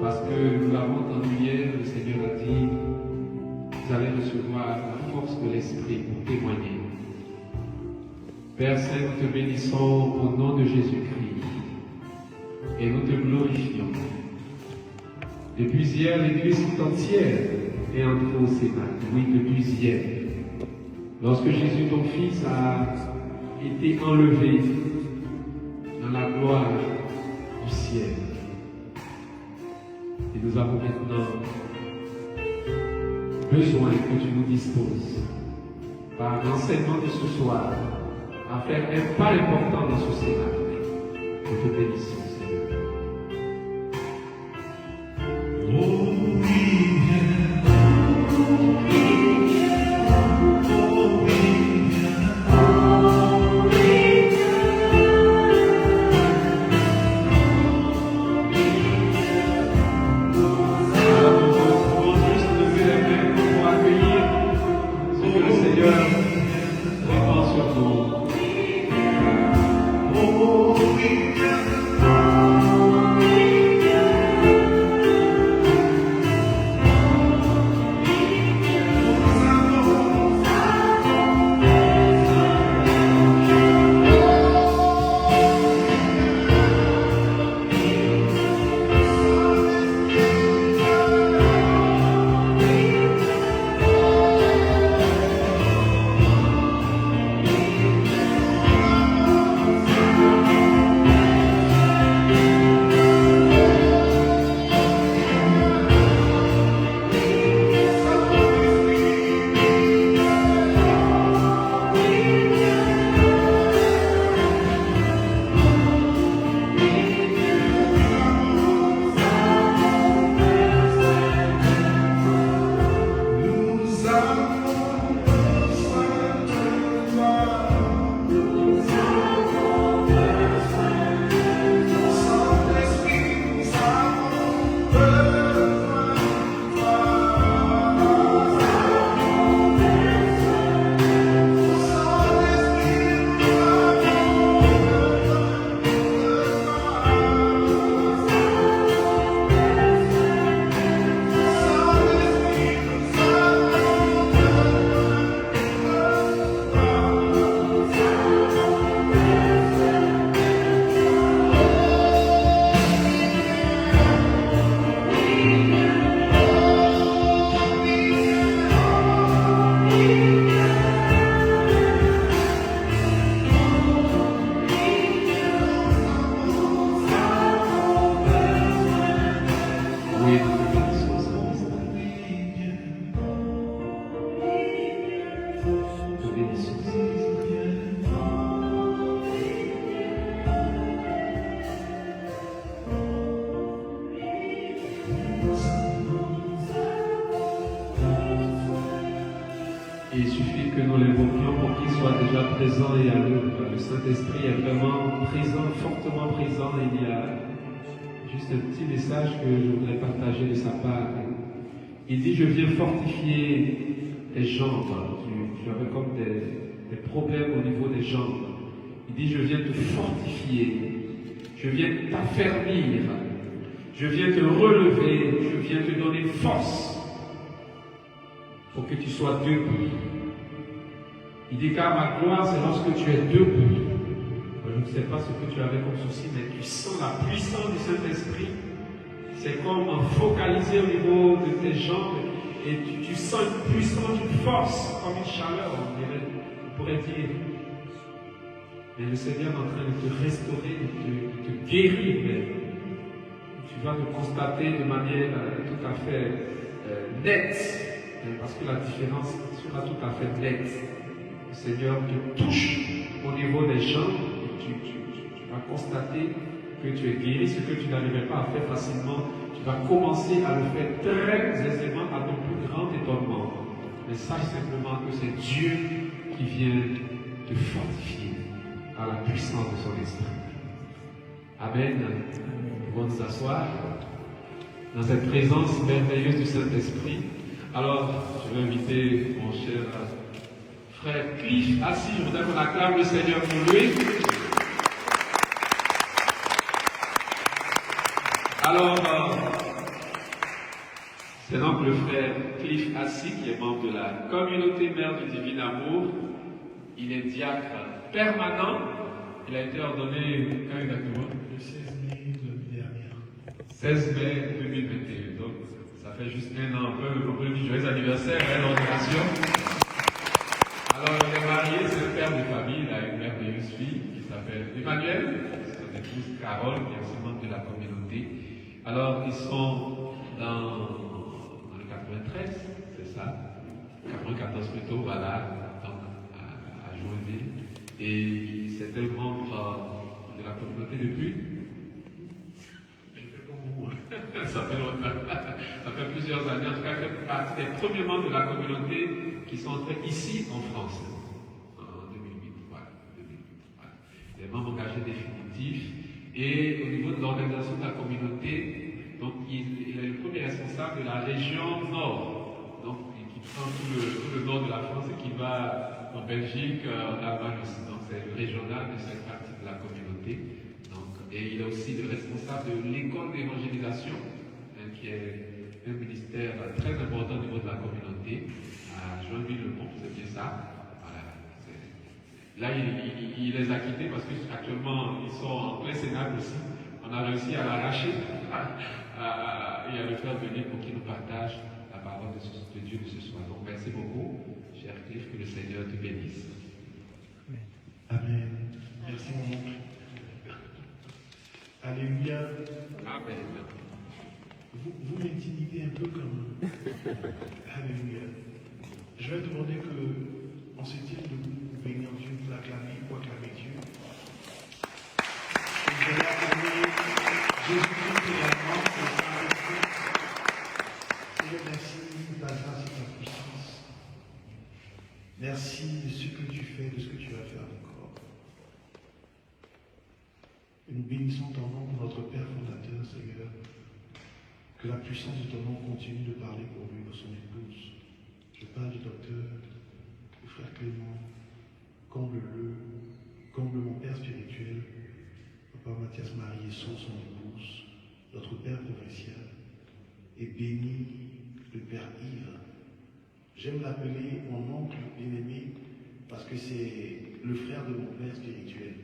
Parce que nous l'avons entendu hier, le Seigneur a dit, vous allez recevoir la force de l'Esprit pour témoigner. Père Saint, nous te bénissons au nom de Jésus-Christ et nous te glorifions. Depuis hier, l'Église tout entière est entrée au Sénat. Oui, depuis hier. Lorsque Jésus, ton Fils, a été enlevé dans la gloire du ciel. Et nous avons maintenant besoin que tu nous disposes, par l'enseignement de ce soir, à faire un pas important dans ce Sénat. Nous te bénissons. Il suffit que nous l'évoquions pour qu'il soit déjà présent et à l'œuvre. Le Saint-Esprit est vraiment présent, fortement présent. Il y a juste un petit message que je voudrais partager de sa part. Il dit, je viens fortifier tes jambes. Tu avais comme des problèmes au niveau des jambes. Il dit, je viens te fortifier. Je viens t'affermir. Je viens te relever. Je viens te donner force pour que tu sois debout. Il dit, car ma gloire, c'est lorsque tu es debout. Je ne sais pas ce que tu avais comme souci, mais tu sens la puissance du Saint-Esprit. C'est comme focalisé au niveau de tes jambes et tu sens une puissance, une force, comme une chaleur, on pourrait dire. Mais le Seigneur est en train de te restaurer, de te guérir même. Tu vas le constater de manière tout à fait nette. Parce que la différence sera tout à fait nette. Le Seigneur te touche au niveau des jambes et tu vas constater que tu es guéri, ce que tu n'arrivais pas à faire facilement. Tu vas commencer à le faire très aisément à ton plus grand étonnement. Mais sache simplement que c'est Dieu qui vient te fortifier par la puissance de son esprit. Amen. Nous pouvons nous asseoir dans cette présence merveilleuse du Saint-Esprit. Alors, je vais inviter mon cher frère Cliff assis. Je voudrais qu'on acclame le Seigneur pour lui. Alors, C'est donc le frère Cliff Assis, qui est membre de la communauté Mère du Divin Amour. Il est diacre permanent. Il a été ordonné quand exactement? Le 16 mai 2021. 16 mai 2021. Donc, ça fait juste un an, on peut dire joyeux anniversaire, l'ordination. Alors, il est marié, c'est le père de famille, il a une merveilleuse fille qui s'appelle Emmanuel, son épouse Carole, qui est aussi membre de la communauté. Alors, ils sont dans le 93, c'est ça, 94 plutôt, voilà, donc à Joinville. Et c'était membre de la communauté depuis. Ça fait longtemps, ça fait plusieurs années, en tout cas, il fait partie des premiers membres de la communauté qui sont entrés ici en France, en 2008. Voilà, 2008, voilà. Des membres engagés définitifs. Et au niveau de l'organisation de la communauté, donc il est le premier responsable de la région nord, donc qui prend tout le nord de la France et qui va en Belgique, en Allemagne aussi. Donc c'est le régional de cette partie de la communauté. Et il est aussi le responsable de l'école d'évangélisation, qui est un ministère très important au niveau de la communauté, à Joinville-le-Pont, c'est bien ça. Voilà. Là, il les a quittés parce qu'actuellement, ils sont en plein Sénat aussi. On a réussi à l'arracher et à le faire venir pour qu'il nous partage la parole de Dieu de ce soir. Donc, merci beaucoup, cher Cliff, que le Seigneur te bénisse. Amen. Merci, mon oncle. Alléluia. Amen. Vous m'intimidez un peu comme. Alléluia. Je vais demander qu'on se tienne debout pour bénir Dieu, pour acclamer, pour acclamer Dieu. Et je vais acclamer Jésus-Christ également pour Saint-Esprit. Seigneur, merci de ta grâce et de ta puissance. Merci de ce que tu fais, de ce que tu vas faire encore. Et nous bénissons ton nom pour notre Père fondateur, Seigneur. Que la puissance de ton nom continue de parler pour lui, pour son épouse. Je parle du docteur, du frère Clément. Comble-le, comble mon Père spirituel, Papa Mathias Marie et son épouse, notre Père provincial. Et bénis le Père Yves. J'aime l'appeler mon oncle bien-aimé parce que c'est le frère de mon Père spirituel.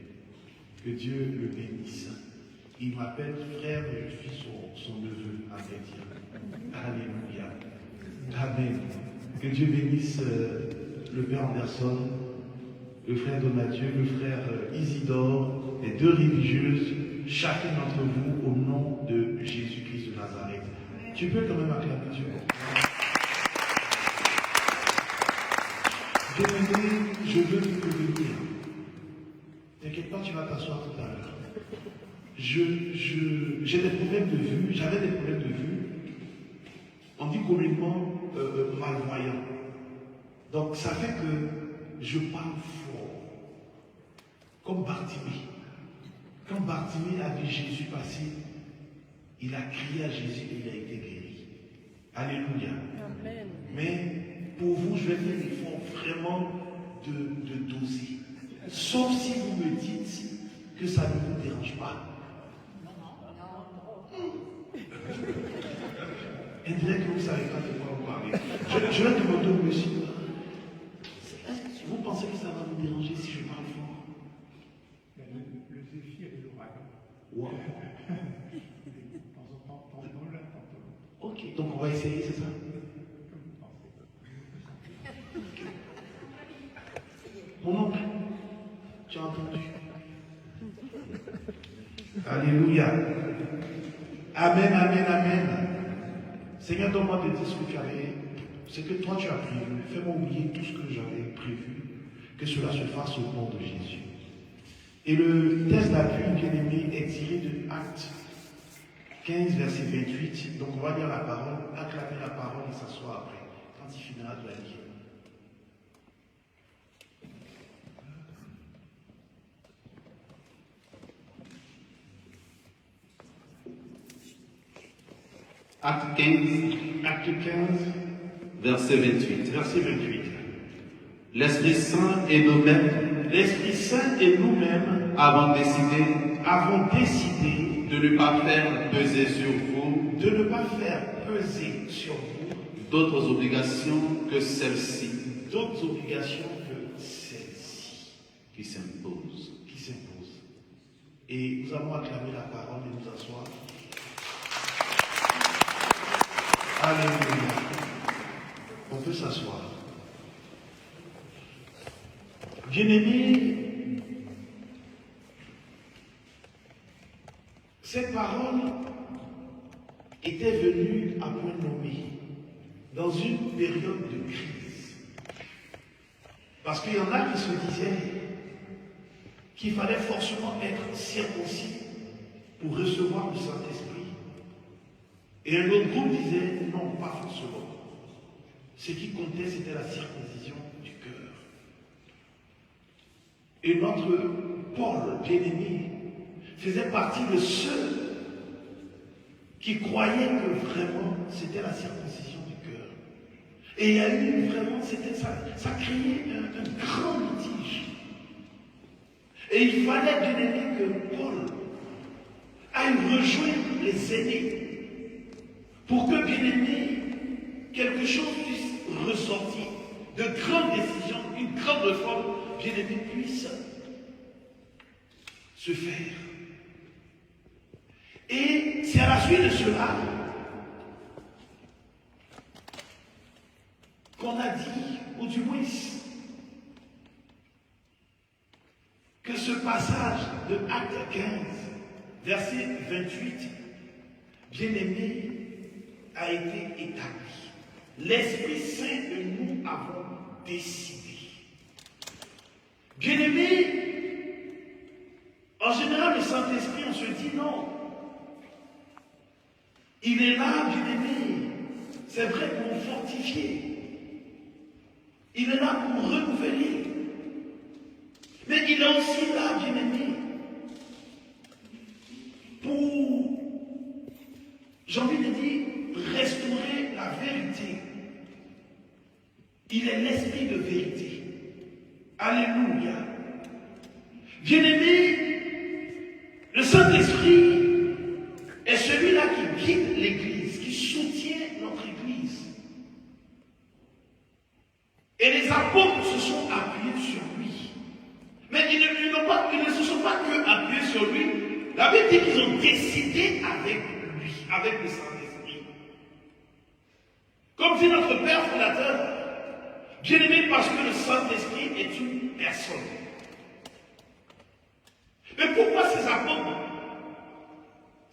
Que Dieu le bénisse. Il m'appelle frère, mais je suis son neveu, à vrai dire. Alléluia. Amen. Que Dieu bénisse le Père Anderson, le frère Donadieu, le frère Isidore, les deux religieuses, chacun d'entre vous, au nom de Jésus-Christ de Nazareth. Tu peux quand même acclamer Dieu. Bien-aimé, je veux te bénir. T'inquiète pas, tu vas t'asseoir tout à l'heure. J'ai des problèmes de vue, j'avais des problèmes de vue. On dit communément malvoyant. Donc ça fait que je parle fort. Comme Bartimée. Quand Bartimée a vu Jésus passer, il a crié à Jésus et il a été guéri. Alléluia. Amen. Mais pour vous, je vais faire l'effort vraiment de doser. Sauf si vous me dites que ça ne vous dérange pas. On dirait que vous ne savez pas de quoi vous parlez. Je vais demander au monsieur. Vous pensez que ça va vous déranger si je parle fort? Le défi est l'oral. Wow. Tantôt. Ok, donc on va essayer, c'est ça? Mon oncle, tu as entendu? Alléluia. Amen, amen, amen. Seigneur, donne-moi de dire ce que tu avais, ce que toi tu as prévu. Fais-moi oublier tout ce que j'avais prévu. Que cela se fasse au nom de Jésus. Et le texte d'appui, bien-aimé, est tiré de Actes 15, verset 28. Donc on va lire la parole, acclamer la parole et s'asseoir après. Quand il finira de la lire. Acte 15, verset 28. Verset 28. L'Esprit Saint et nous-mêmes L'Esprit Saint et nous-mêmes avons décidé avons décidé de ne pas faire peser sur vous de ne pas faire peser sur vous d'autres obligations que celles-ci d'autres obligations que celles-ci qui s'imposent. qui s'imposent. Et nous allons acclamer la parole et nous asseoir. Alléluia. On peut s'asseoir. Bien-aimés, cette parole était venue à point nommé dans une période de crise. Parce qu'il y en a qui se disaient qu'il fallait forcément être circoncis pour recevoir le Saint-Esprit. Et un autre groupe disait non, pas forcément. Ce qui comptait, c'était la circoncision du cœur. Et notre Paul, bien-aimé, faisait partie de ceux qui croyaient que vraiment c'était la circoncision du cœur. Et il y a eu vraiment, ça créait un grand litige. Et il fallait, bien-aimé, que Paul aille rejoindre les aînés pour que, bien-aimé, quelque chose puisse ressortir, de grandes décisions, une grande réforme, bien-aimé, puisse se faire. Et c'est à la suite de cela qu'on a dit, ou du moins, que ce passage de Acte 15, verset 28, bien-aimé, a été établi. L'Esprit Saint et nous avons décidé. Bien-aimé, en général, le Saint-Esprit, on se dit non. Il est là, bien-aimé. C'est vrai pour fortifier. Il est là pour renouveler. Mais il est aussi là, bien-aimé, pour, j'ai envie de dire, restaurer la vérité. Il est l'esprit de vérité. Alléluia. Bien-aimé, le Saint-Esprit est celui-là qui guide l'Église, qui soutient notre Église. Et les apôtres se sont appuyés sur lui. Mais ils ne se sont pas que appuyés sur lui. La Bible dit qu'ils ont décidé avec lui, avec le Saint-Esprit. Comme dit notre Père fondateur, bien-aimé, parce que le Saint-Esprit est une personne. Mais pourquoi ces apôtres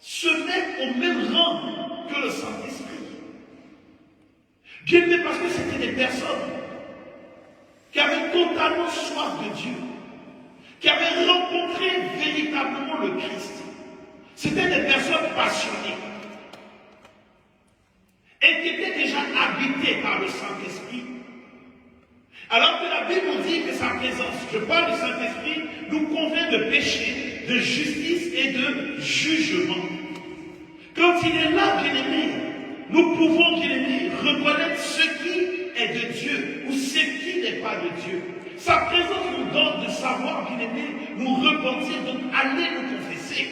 se mettent au même rang que le Saint-Esprit? Bien-aimé, parce que c'était des personnes qui avaient totalement soif de Dieu, qui avaient rencontré véritablement le Christ. C'était des personnes passionnées et qui étaient déjà habitées par le Saint-Esprit. Alors que la Bible nous dit que sa présence, je parle du Saint-Esprit, nous convainc de péché, de justice et de jugement. Quand il est là, bien-aimé, nous pouvons, bien-aimé, reconnaître ce qui est de Dieu ou ce qui n'est pas de Dieu. Sa présence nous donne de savoir, bien-aimé, nous repentir, donc aller nous confesser.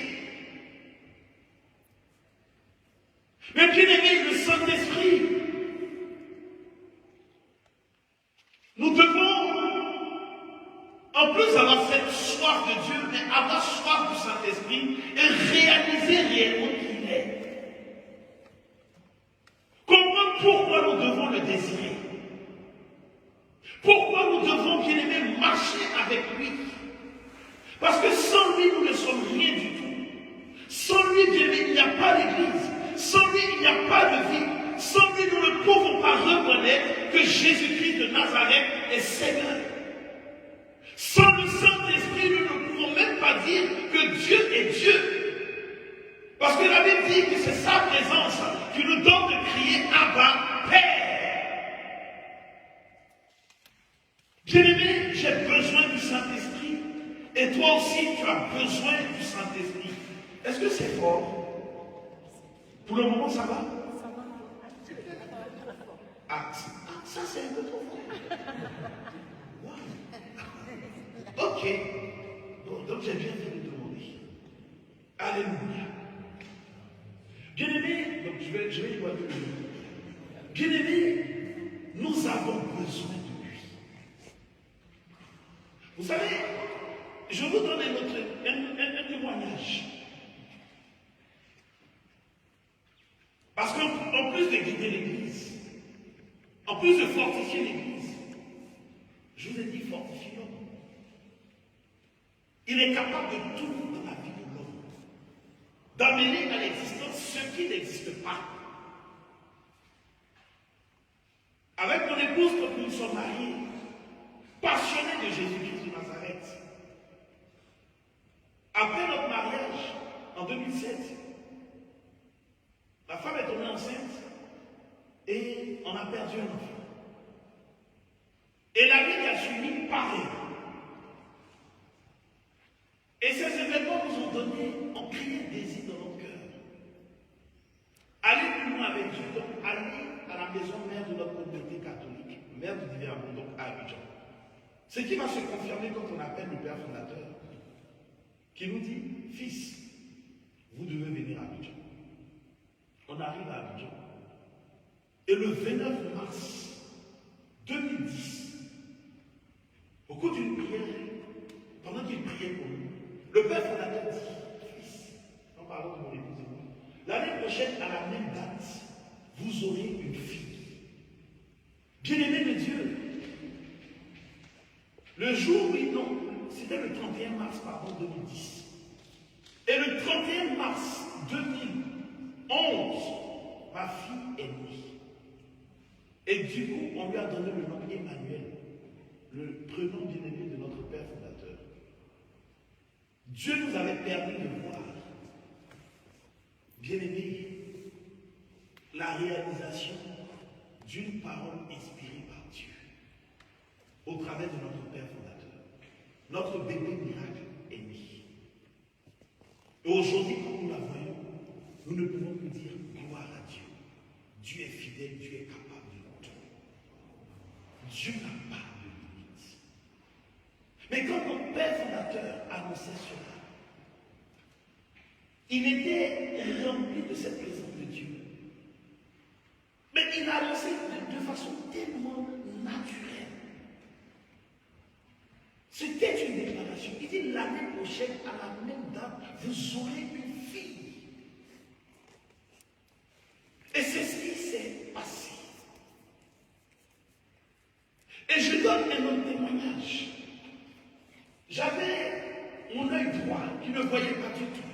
Mais bien-aimé, le Saint-Esprit, nous devons, en plus avoir cette soif de Dieu, mais avoir soif du Saint-Esprit et réaliser réellement qui il est. Comprendre pourquoi nous devons le désirer. Pourquoi nous devons, bien aimé, marcher avec lui. Parce que sans lui, nous ne sommes rien du tout. Sans lui, bien aimé, il n'y a pas d'église. Sans lui, il n'y a pas de vie. Sans lui, nous ne pouvons pas reconnaître que Jésus-Christ de Nazareth est Seigneur. Sans le Saint-Esprit, nous ne pouvons même pas dire que Dieu est Dieu. Parce que la Bible dit que c'est sa présence qui nous donne de crier Abba, Père. Bien-aimé, j'ai besoin du Saint-Esprit. Et toi aussi, tu as besoin du Saint-Esprit. Est-ce que c'est fort? Pour le moment, ça va? Ah, ça c'est un peu trop fort. Wow. Ok. Bon, donc j'ai bien fait de demander. Alléluia. vais éloigner le mot. Bien-aimés, nous avons besoin de lui. Vous savez, je vous donne un témoignage. Parce qu'en plus de guider l'Église, en plus de fortifier l'Église, je vous ai dit fortifier l'homme. Il est capable de tout dans la vie de l'homme. D'amener à l'existence ce qui n'existe pas. Avec mon épouse, quand nous sommes mariés, passionnés de Jésus-Christ de Nazareth, après notre mariage, en 2007, la femme est tombée enceinte et on a perdu un enfant. Et la vie qui a suivi, pareil. Et ces événements nous ont donné, ont créé un désir dans notre cœur. Aller plus loin avec Dieu, donc aller à la maison mère de notre communauté catholique, mère du divin amour, donc à Abidjan. Ce qui va se confirmer quand on appelle le père fondateur, qui nous dit, fils, vous devez venir à Abidjan. On arrive à Abidjan. Et le 29 mars 2010, au cours d'une prière, pendant qu'il priait pour nous, le père fondateur dit, fils, en parlant de mon épouse et moi, l'année prochaine, à la même date, vous aurez une fille. Bien-aimé de Dieu, le jour, oui, non, c'était le 31 mars, pardon, 2010. Et le 31 mars 2011, ma fille est née. Et du coup, on lui a donné le nom Emmanuel, le prénom bien-aimé de notre père fondateur. Dieu nous avait permis de voir, bien-aimé, la réalisation d'une parole inspirée par Dieu au travers de notre père fondateur. Notre bébé miracle est né. Et aujourd'hui, quand nous la voyons, nous ne pouvons que dire gloire à Dieu. Dieu est fidèle, Dieu est capable de tout. Dieu n'a pas de limite. Mais quand notre père fondateur annonçait cela, il était rempli de cette présence de Dieu. Mais il a annoncé de façon tellement naturelle. C'était une déclaration. Il dit l'année prochaine, à la même date, vous aurez une fille. Et c'est ce qui s'est passé. Et je donne un autre témoignage. J'avais mon œil droit qui ne voyait pas du tout.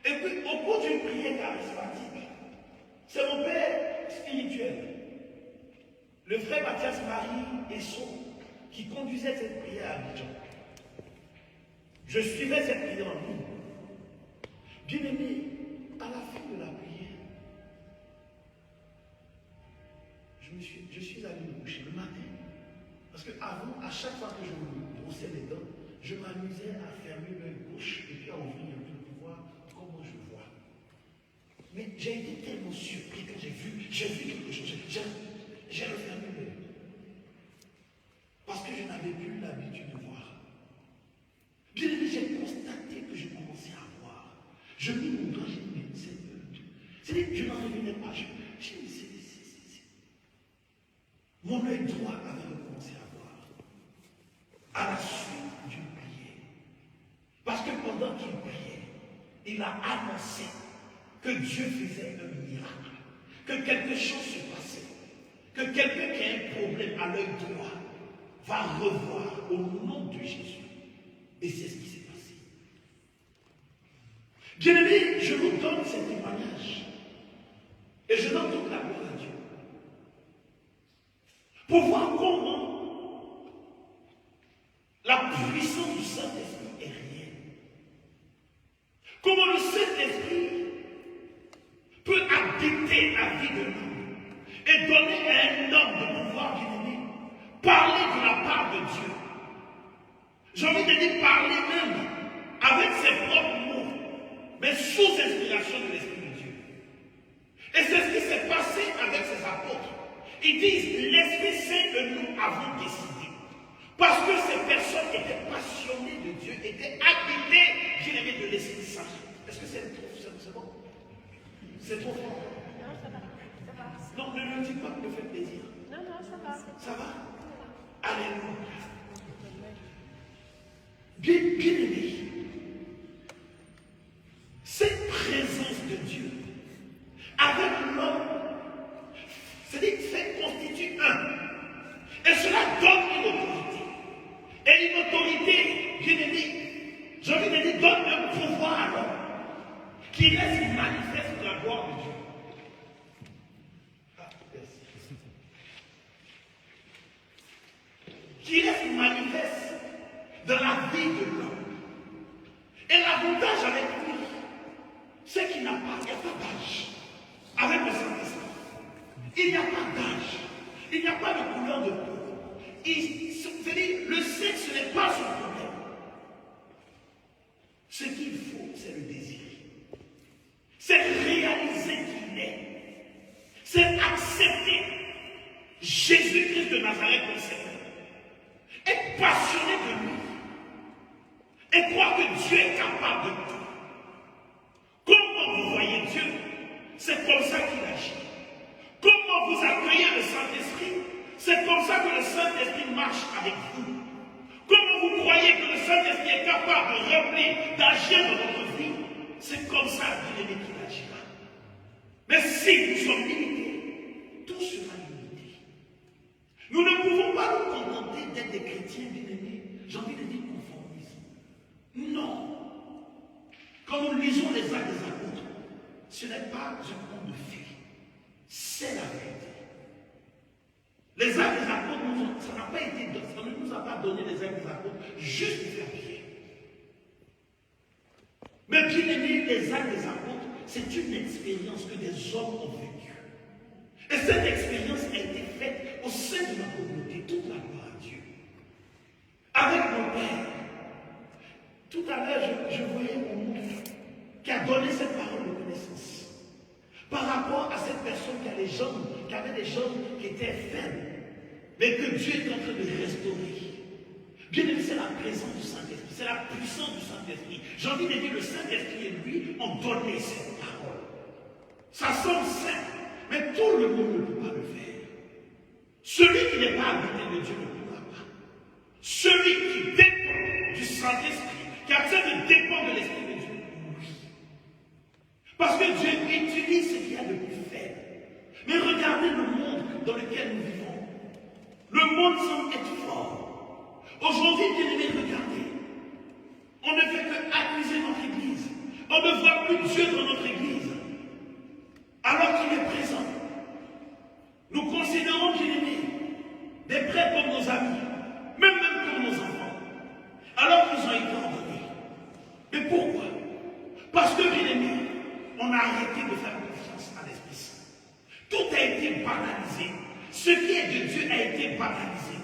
Et puis, au cours d'une prière charismatique, c'est mon père spirituel, le frère Mathias Marie Esson, qui conduisait cette prière à Abidjan. Je suivais cette prière en ligne. Bien aimé, à la fin de la prière, je suis allé me coucher le matin. Parce qu'avant, à chaque fois que je me brossais les dents, je m'amusais à fermer l'œil gauche et puis à ouvrir un peu pour voir comment je vois. Mais j'ai été tellement surpris que j'ai vu quelque chose. J'ai refermé l'œil. Parce que je n'avais plus l'habitude de voir. Bien aimé, j'ai constaté que je commençais à voir. Je mis mon doigt, j'ai dit, mais c'est je n'en revenais pas. J'ai dit, c'est. Mon œil droit avait recommencé à voir. À la suite d'une prière. Parce que pendant qu'il priait, il a annoncé que Dieu faisait un miracle. Que quelque chose se passait. Que quelqu'un qui a un problème à l'œil droit va revoir au nom de Jésus. Et c'est ce qui s'est passé. Bien-aimé, je vous donne ces témoignages. Et je donne toute la gloire à Dieu. Pour voir comment la puissance du Saint-Esprit est réelle. Comment le Saint-Esprit peut habiter la vie de l'homme et donner à un homme de pouvoir, bien-aimé, parler de la part de Dieu. J'ai envie de dire parler même avec ses propres mots, mais sous inspiration de l'Esprit de Dieu. Et c'est ce qui s'est passé avec ses apôtres. Ils disent, l'Esprit Saint et nous avons décidé. Parce que ces personnes étaient passionnées de Dieu, étaient habitées, bien-aimées, de l'Esprit Saint. Est-ce que c'est bon? C'est trop fort. Non, ne le dis pas, me fait plaisir. Non, ça va. Ça va? Alléluia. Bien aimé, cette présence de Dieu avec l'homme, c'est-à-dire fait constitue un. Et cela donne une autorité. Et une autorité, bien aimé, j'ai envie de dire, donne un pouvoir à l'homme qui laisse manifeste la gloire de Dieu. Ah, merci. Qui laisse manifeste dans la vie de l'homme. Et l'avantage avec lui, c'est qu'il n'y a pas d'âge. Avec le Saint-Esprit, il n'y a pas d'âge. Il n'y a pas de couleur de peau. C'est-à-dire, le sexe n'est pas son problème. Ce qu'il faut, c'est le désir. C'est réaliser qu'il est. C'est accepter Jésus-Christ de Nazareth comme Seigneur. Être passionné de lui. Et croire que Dieu est capable de tout. Comment vous voyez Dieu? C'est comme ça qu'il agit. Comment vous accueillez le Saint-Esprit? C'est comme ça que le Saint-Esprit marche avec vous. Comment vous croyez que le Saint-Esprit est capable de remplir, d'agir dans votre vie? C'est comme ça qu'il agira. Mais si nous sommes limités, tout sera limité. Nous ne pouvons pas nous contenter d'être des chrétiens bien-aimés. J'ai envie de dire conformisme. Non. Quand nous lisons les actes des apôtres, ce n'est pas un conte de fées. C'est la vérité. Les actes des apôtres, ça n'a pas été, ça ne nous a pas donné les actes des apôtres juste pour faire bien. Mais bien aimé, les actes des apôtres, c'est une expérience que des hommes ont vécue. Et cette expérience a été faite au sein de la communauté. Toute la gloire à Dieu. Avec mon Père. Tout à l'heure, je voyais mon oncle qui a donné cette parole de connaissance. Par rapport à cette personne qui avait des jambes qui étaient faibles, mais que Dieu est en train de restaurer. Bien aimé, c'est la présence du Saint-Esprit, c'est la puissance du Saint-Esprit. J'ai envie de dire, le Saint-Esprit et lui ont donné cette parole. Ça semble simple, mais tout le monde ne peut pas le faire. Celui qui n'est pas habité de Dieu ne pourra pas. Celui qui dépend du Saint-Esprit, qui accepte de dépendre de l'Esprit de Dieu, oui. Parce que Dieu utilise ce qu'il y a de plus faible. Mais regardez le monde dans lequel nous vivons. Le monde semble être fort. Aujourd'hui, bien aimé, regardez. On ne fait que accuser notre Église. On ne voit plus Dieu dans notre Église. Alors qu'il est présent. Nous considérons, bien aimé, des prêtres comme nos amis, même comme nos enfants. Alors qu'ils ont été ordonnés. Mais pourquoi? Parce que, bien aimé, on a arrêté de faire confiance à l'Esprit Saint. Tout a été banalisé. Ce qui est de Dieu a été banalisé.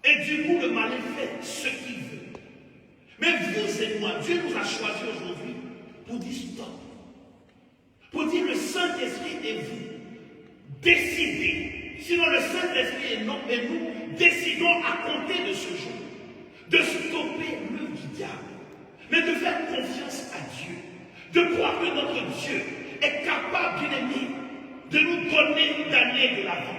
Et du coup, le malin fait ce qu'il veut. Mais vous et moi, Dieu nous a choisis aujourd'hui pour dire stop. Pour dire le Saint-Esprit et vous. Décidez. Sinon le Saint-Esprit et nous décidons à compter de ce jour. De stopper l'œuvre du diable. Mais de faire confiance à Dieu. De croire que notre Dieu est capable, bien aimé, de nous donner d'aller de l'avant.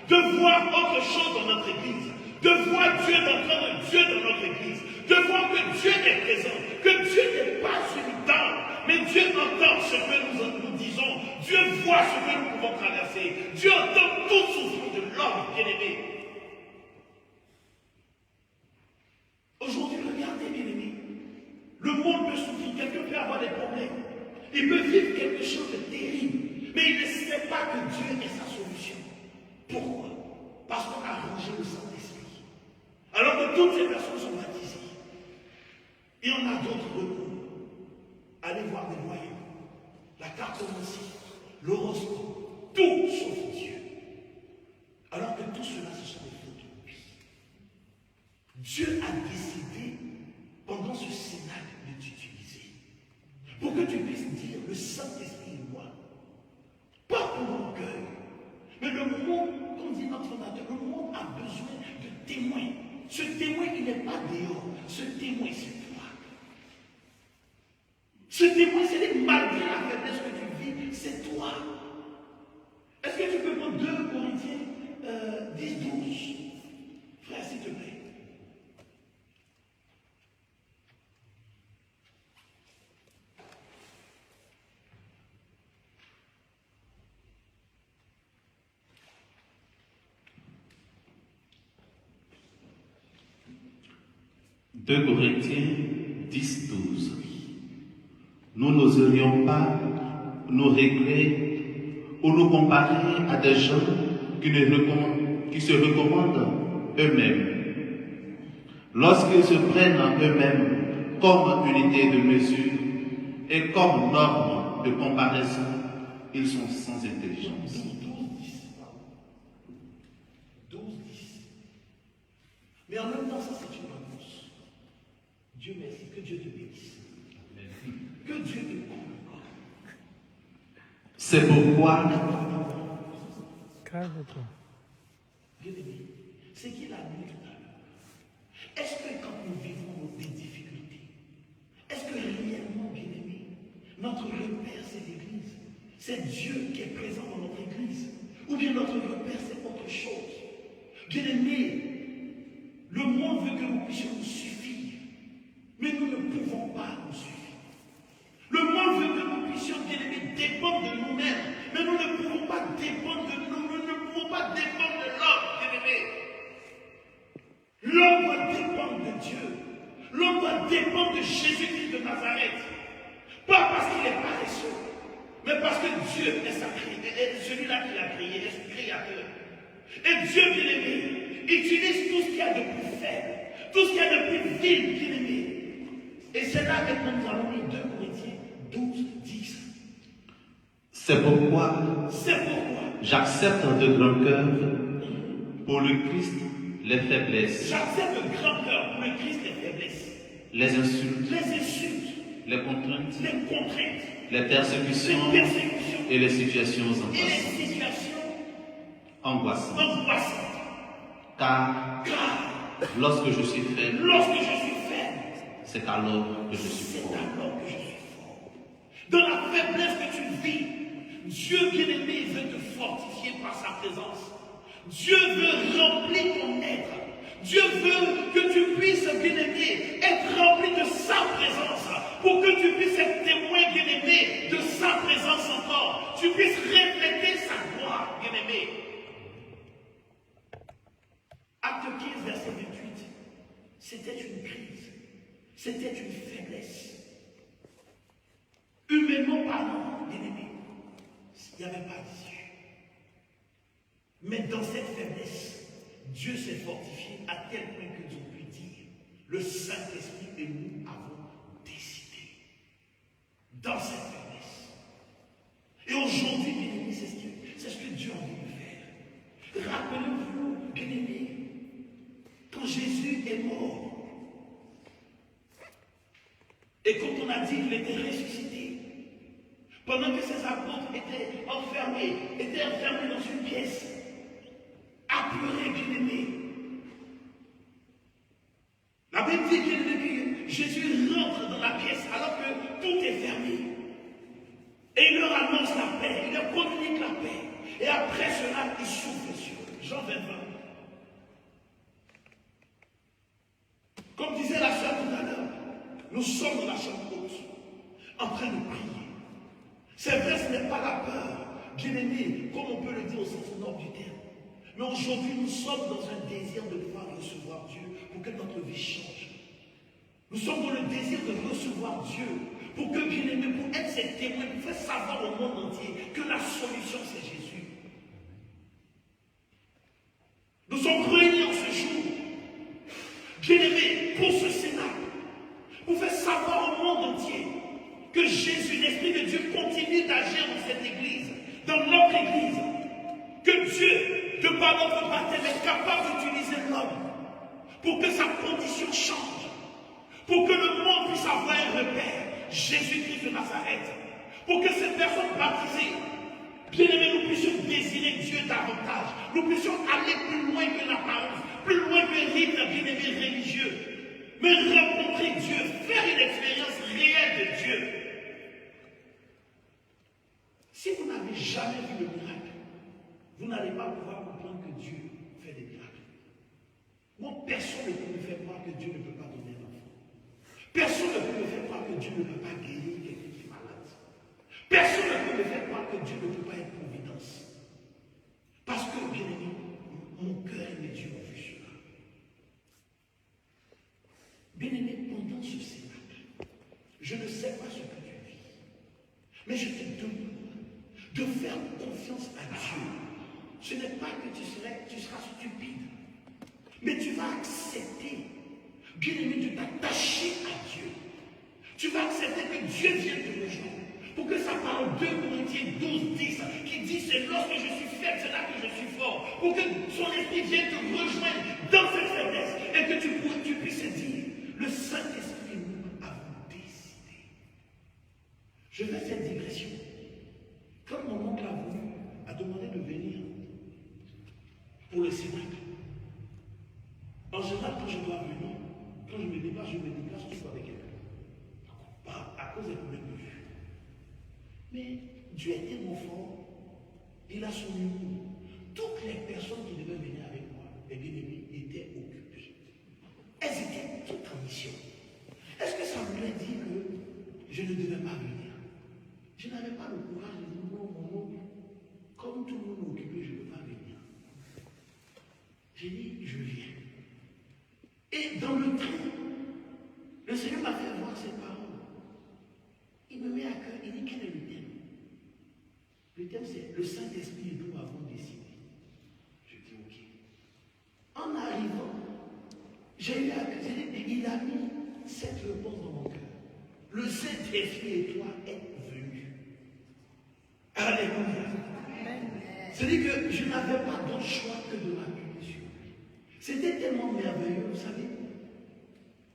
De voir autre chose dans notre Église. De voir Dieu d'entendre Dieu dans notre Église. De voir que Dieu est présent. Que Dieu n'est pas solitaire. Mais Dieu entend ce que nous disons. Dieu voit ce que nous pouvons traverser. Dieu entend toute souffrance de l'homme bien-aimé. Aujourd'hui, regardez, bien-aimé. Le monde peut souffrir. Quelqu'un peut avoir des problèmes. Il peut vivre quelque chose de terrible. Mais il ne sait pas que Dieu est sa solution. Pourquoi? Parce qu'on a rangé le Saint-Esprit. Alors que toutes ces personnes sont baptisées. Et on a d'autres recours. Allez voir des moyens. La cartomancie, l'horoscope, tout sauf Dieu. Alors que tout cela, ce sont des photocopies. Dieu a décidé, pendant ce cénacle, de t'utiliser. Pour que tu puisses dire, le Saint-Esprit est moi. Pas pour l'orgueil. Mais le monde, comme dit notre fondateur, le monde a besoin de témoins. Ce témoin, il n'est pas dehors. Ce témoin, c'est toi. Ce témoin, c'est malgré la faiblesse que tu vis, c'est toi. Et 12. Frère, s'il te plaît. Deux Corinthiens 10, 12. Nous n'oserions pas nous régler ou nous comparer à des gens qui se recommandent eux-mêmes. Lorsqu'ils se prennent eux-mêmes comme unité de mesure et comme norme de comparaison, ils sont sans intelligence. 12, 10. Mais en même temps, ça c'est une réponse. Dieu merci, que Dieu te bénisse. Que Dieu te comble. C'est pourquoi Calme-toi. Bien-aimé, c'est qu'il a dit tout à l'heure. Est-ce que quand nous vivons des difficultés, est-ce que réellement, bien-aimé, notre repère c'est l'Église? C'est Dieu qui est présent dans notre Église? Ou bien notre repère c'est autre chose? Bien-aimé, le monde veut que nous puissions nous suffire, mais nous ne pouvons pas nous suffire. Le monde veut que nous puissions, bien-aimés, dépendre de nous-mêmes, mais nous ne pouvons pas dépendre de nous, nous ne pouvons pas dépendre de l'homme, bien-aimé. L'homme doit dépendre de Dieu. L'homme doit dépendre de Jésus-Christ de Nazareth. Pas parce qu'il est paresseux, mais parce que Dieu est celui-là qui l'a créé, est son créateur. Et Dieu, bien-aimé, utilise tout ce qu'il y a de plus faible, tout ce qu'il y a de plus vil, bien-aimé. Et c'est là maintenant nous allons lire 2 Corinthiens 12, 10. C'est pourquoi j'accepte de grand cœur pour le Christ les faiblesses, J'accepte de grand cœur pour le Christ les faiblesses, les insultes, les contraintes, les persécutions et les situations angoissantes. Car lorsque je suis faible, c'est alors que je suis fort. Dans la faiblesse que tu vis, Dieu bien-aimé veut te fortifier par sa présence. Dieu veut remplir ton être. Dieu veut que tu puisses, bien-aimé, être rempli de sa présence. Pour que tu puisses être témoin, bien-aimé, de sa présence encore. Tu puisses refléter sa gloire, bien-aimé. Acte 15, verset 28. C'était une crise. C'était une faiblesse. Humainement parlant, bien-aimé, il n'y avait pas d'issue. Mais dans cette faiblesse, Dieu s'est fortifié à tel point que Dieu peut dire, le Saint-Esprit et nous avons décidé. Dans cette faiblesse. Et aujourd'hui, bien-aimé, c'est ce que Dieu a envie de faire. Rappelez-vous, bien-aimé, quand Jésus est mort, et quand on a dit qu'il était ressuscité, pendant que ses apôtres étaient enfermés dans une pièce, apeurés, bien-aimés. La Bible dit que Jésus rentre dans la pièce alors que tout est fermé. Et il leur annonce la paix, il leur communique la paix. Et après cela, il souffle sur eux. Jean 20. Comme disait la sœur tout à l'heure, nous sommes dans la chambre haute, en train de prier. C'est vrai, ce n'est pas la peur, bien-aimé, comme on peut le dire au sens noble du terme. Mais aujourd'hui, nous sommes dans un désir de pouvoir recevoir Dieu pour que notre vie change. Nous sommes dans le désir de recevoir Dieu pour que, bien-aimé, pour être ses témoins, pour faire savoir au monde entier que la solution, c'est Jésus. Nous sommes réunis en ce jour, bien-aimé, pour ce Sénat, pour faire savoir au monde entier que Jésus, l'Esprit de Dieu, continue d'agir dans cette église, dans notre église, que Dieu, de par notre baptême, est capable d'utiliser l'homme pour que sa condition change, pour que le monde puisse avoir un repère, Jésus-Christ de Nazareth, pour que ces personnes baptisées, bien-aimés, nous puissions désirer Dieu davantage, nous puissions aller plus loin que l'apparence, plus loin que les rites, bien-aimés, religieux, mais rencontrer Dieu, faire une expérience réelle de Dieu. Si vous n'avez jamais vu le miracle, vous n'allez pas pouvoir comprendre que Dieu fait des miracles. Moi, personne ne peut me faire croire que Dieu ne peut pas donner un enfant. Personne ne peut me faire croire que Dieu ne peut pas guérir quelqu'un qui est malade. Personne ne peut me faire croire que Dieu ne peut pas être providence. Parce que, bien aimé, mon cœur et mes yeux ont vu cela. Bien aimé, pendant ce cénacle, je ne sais pas ce que tu vis, mais je te demande de faire confiance à Dieu. Ce n'est pas que tu seras stupide, mais tu vas accepter, bien aimé, de t'attacher à Dieu. Tu vas accepter que Dieu vienne te rejoindre. Pour que sa parole 2 Corinthiens 12, 10, qui dit c'est lorsque je suis faible, c'est là que je suis fort. Pour que son esprit vienne te rejoindre dans cette faiblesse et que tu puisses dire, le Saint-Esprit et nous avons décidé. Je fais cette digression. Quand mon oncle a demandé de venir pour le cénacle, en général, quand je dois venir, quand je me déplace toujours avec quelqu'un. Pas à cause des problèmes de vue. Mais Dieu est tellement fort, il a son humour. Toutes les personnes qui devaient venir avec moi, les bien-aimés, étaient occupées. Elles étaient toutes en mission. Est-ce que ça voulait dire que je ne devais pas venir? Je n'avais pas le courage de dire non, mon oncle, comme tout le monde est occupé, je ne peux pas venir. J'ai dit, je viens. Et dans le train, le Seigneur m'a fait voir ses paroles. Il me met à cœur, il dit quel est le thème? Le thème c'est le Saint-Esprit et nous avons décidé. Je dis ok. En arrivant, j'ai eu à cœur, il a mis cette réponse dans mon cœur. Le Saint-Esprit et toi êtes venus. Alléluia. C'est-à-dire que je n'avais pas d'autre choix que de m'appuyer sur lui. C'était tellement merveilleux, vous savez.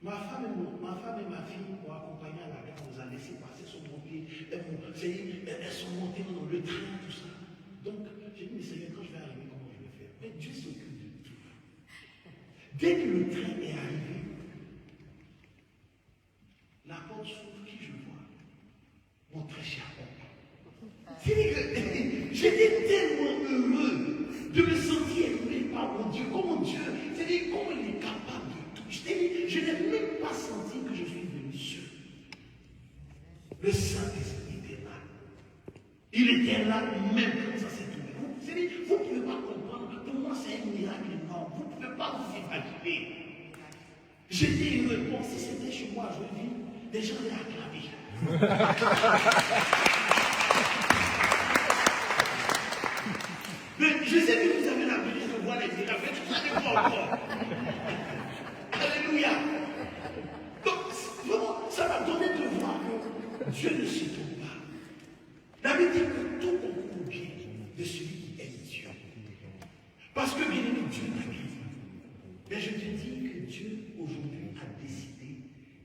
Ma femme et ma fille m'ont accompagné à la gare, nous a laissé passer son pompier. Elles sont montées dans le train, tout ça. Donc, j'ai dit, mais Seigneur, quand je vais arriver, comment je vais faire? Mais Dieu s'occupe de tout. Dès que le train est arrivé, la porte s'ouvre, qui je vois? Mon très cher papa. C'est-à-dire que j'étais tellement heureux de me sentir aimé par mon Dieu. Comment Dieu, c'est-à-dire comment il est capable de tout. Je n'ai même pas senti que je suis venu seul. Le Saint-Esprit était là. Il était là même quand ça s'est trouvé. Vous ne pouvez pas comprendre. Pour moi, c'est un miracle énorme. Vous ne pouvez pas vous imaginer. J'étais heureux. Bon, si c'était chez moi, je dis, les gens allaient acclamer. Mais je sais que vous avez l'habitude de voir les miracles, mais ça n'est pas encore. Alléluia. Donc, vraiment, ça m'a donné de voir que Dieu ne se trompe pas. La Bible dit que tout concourt bien de celui qui aime Dieu. Parce que bien aimé, Dieu n'a rien. Mais je te dis que Dieu aujourd'hui a décidé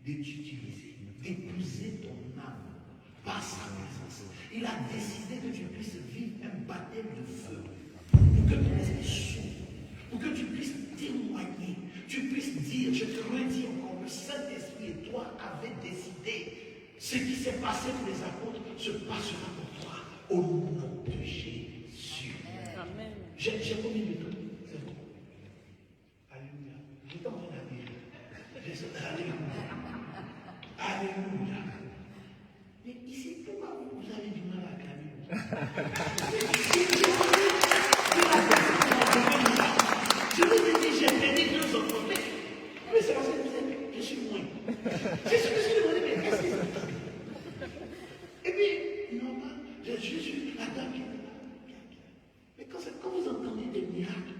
de t'utiliser, d'épouser ton âme par sa présence. Il a décidé que tu puisses vivre un baptême de feu. Pour que ton esprit s'ouvre, pour que tu puisses témoigner, tu puisses dire, je te redis encore, le Saint-Esprit et toi avez décidé. Ce qui s'est passé pour les apôtres se passera pour toi, au nom de Jésus. Amen. J'ai combien de temps? C'est bon. Alléluia. J'étais en train d'arriver. Alléluia. Alléluia. Mais ici, pourquoi vous avez du mal à clamer? Je vous ai dit, j'ai perdu 2 enfants. Mais c'est parce que vous êtes, je suis moins. C'est ce que je me demandais, mais qu'est-ce que c'est? Et puis, normal, je suis la dame qui est là. Mais quand vous entendez des miracles,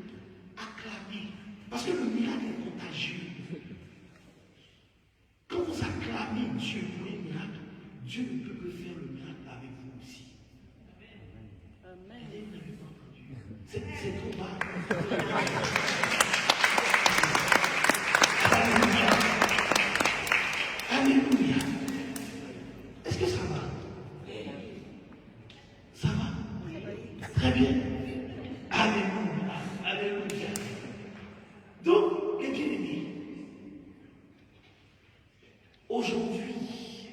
acclamez. Parce que le miracle est contagieux. Quand vous acclamez Dieu pour les miracles, Dieu ne peut que faire le miracle avec vous aussi. Amen. Vous n'avez pas entendu. C'est trop bas. Alléluia. Alléluia. Est-ce que ça va? Ça va? Très bien. Alléluia. Alléluia. Donc, les bien-aimés, aujourd'hui,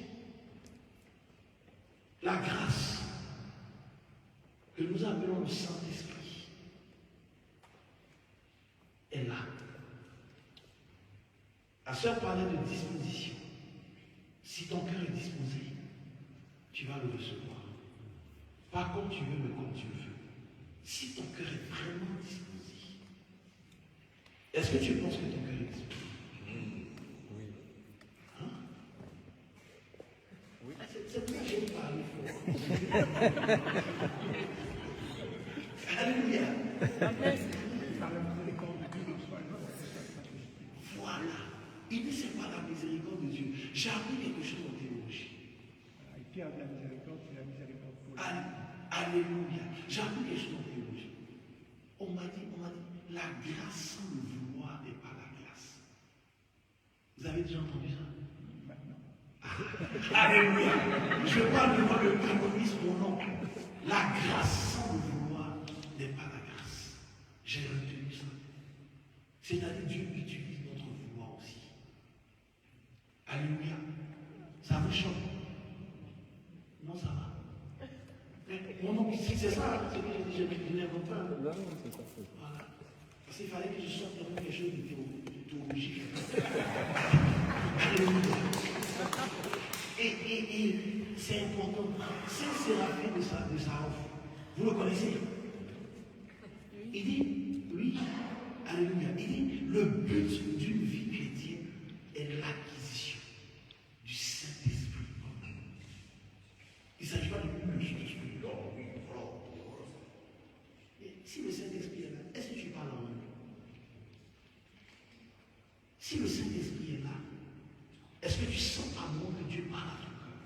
la grâce que nous appelons le Saint-Esprit La sœur parlait de disposition. Si ton cœur est disposé, tu vas le recevoir. Pas comme tu veux, mais comme tu veux. Si ton cœur est vraiment disposé, est-ce que tu penses que ton cœur est disposé? Oui. Hein? Oui. C'est pour ça que j'aime parler fort. Alléluia. Voilà. Il dit c'est pas la miséricorde de Dieu. J'ai appris quelque chose en théologie. Il perd la miséricorde, c'est la miséricorde pour lui. Alléluia. J'ai appris quelque chose en théologie. On m'a dit, la grâce sans le vouloir n'est pas la grâce. Vous avez déjà entendu ça? Maintenant. Alléluia. Je parle devant le canonisme au nom. La grâce sans le vouloir n'est pas la grâce. J'ai retenu ça. C'est-à-dire Dieu utilise notre vouloir aussi. Alléluia. Ça vous choque? Non, ça va. Mon nom ici, c'est ça. C'est que j'ai dit, je n'invente pas. Non, c'est ça. Voilà. Parce qu'il fallait que je sorte vraiment quelque chose de théologique. Alléluia. Et c'est important. Saint Séraphine de Sarof, vous le connaissez? Il dit, oui, alléluia. Il dit, le but d'une vie chrétienne est l'acquisition du Saint-Esprit. Il ne s'agit pas de le Saint-Esprit. Si le Saint-Esprit est là, est-ce que tu parles en langue? Si le Saint-Esprit est là, est-ce que tu sens par moi que Dieu parle à ton cœur?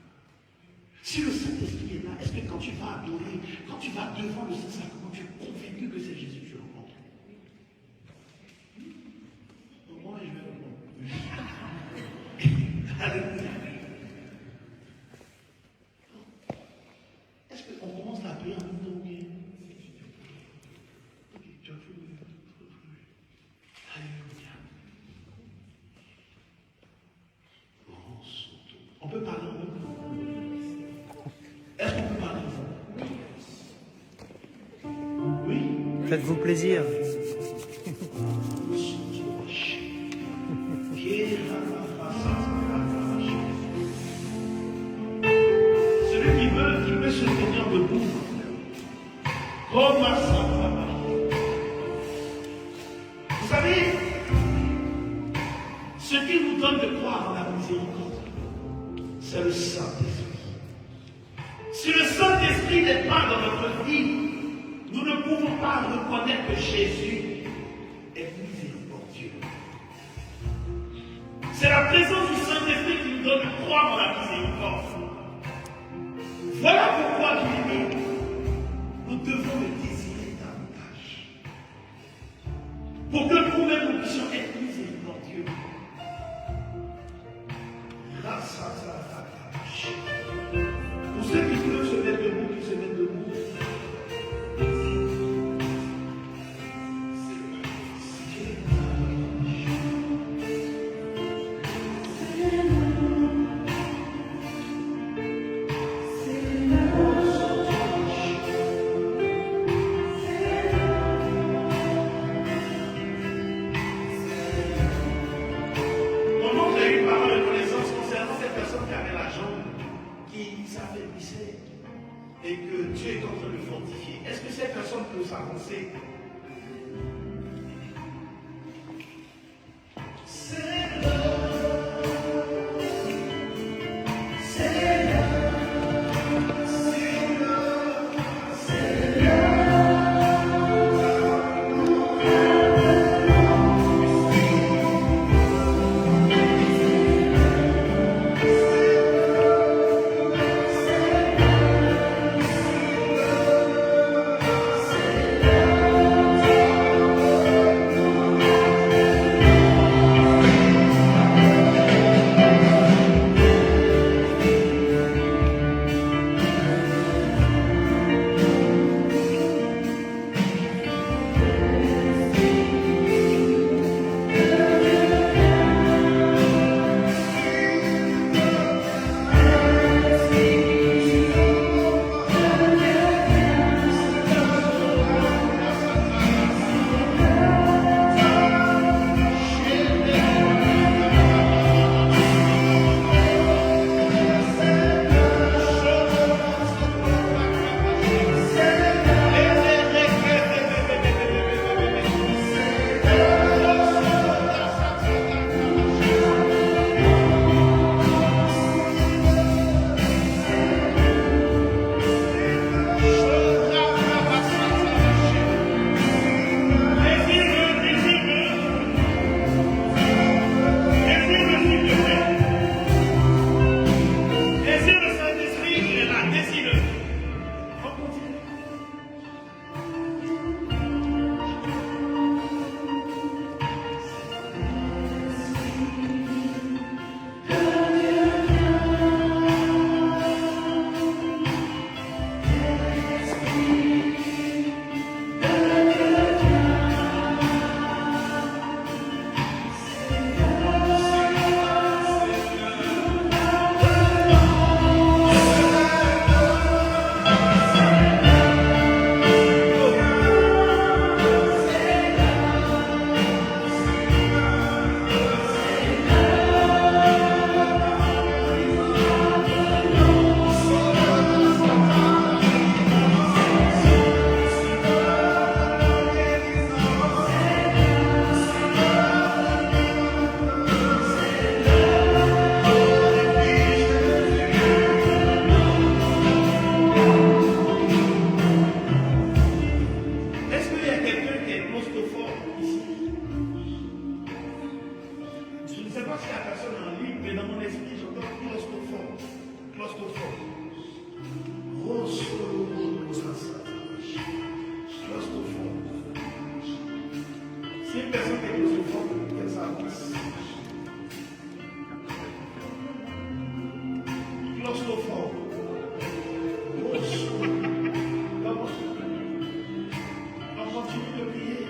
Si le Saint-Esprit est là, est-ce que quand tu vas adorer, quand tu vas devant le Saint-Sacrement, tu es convaincu que c'est Jésus que tu rencontres? Moi, je vais répondre. Alléluia. Est-ce qu'on commence la prière en même temps ou bien? Alléluia. On peut parler en même temps? Est-ce qu'on peut parler en même temps? Oui? Faites-vous plaisir. Celui qui peut se tenir debout. Comme ça. Vous savez, ce qui nous donne de croire en la miséricorde, c'est le Saint-Esprit. Si le Saint-Esprit n'est pas dans notre vie, nous ne pouvons pas reconnaître que Jésus est miséricordieux. C'est la présence du Saint-Esprit qui nous donne de croire en la miséricorde. Voilà pourquoi, bien-aimés, nous devons le désirer davantage. Pour que nous-mêmes nous puissions être miséricordieux. Pour ceux qui peuvent se mettre debout, qui se mettent debout. Et que Dieu est en train de le fortifier. Est-ce que cette personne peut s'avancer? Seigneur, personne qui est souffrant, qu'elle s'avance. Claustrophore. On continue de prier.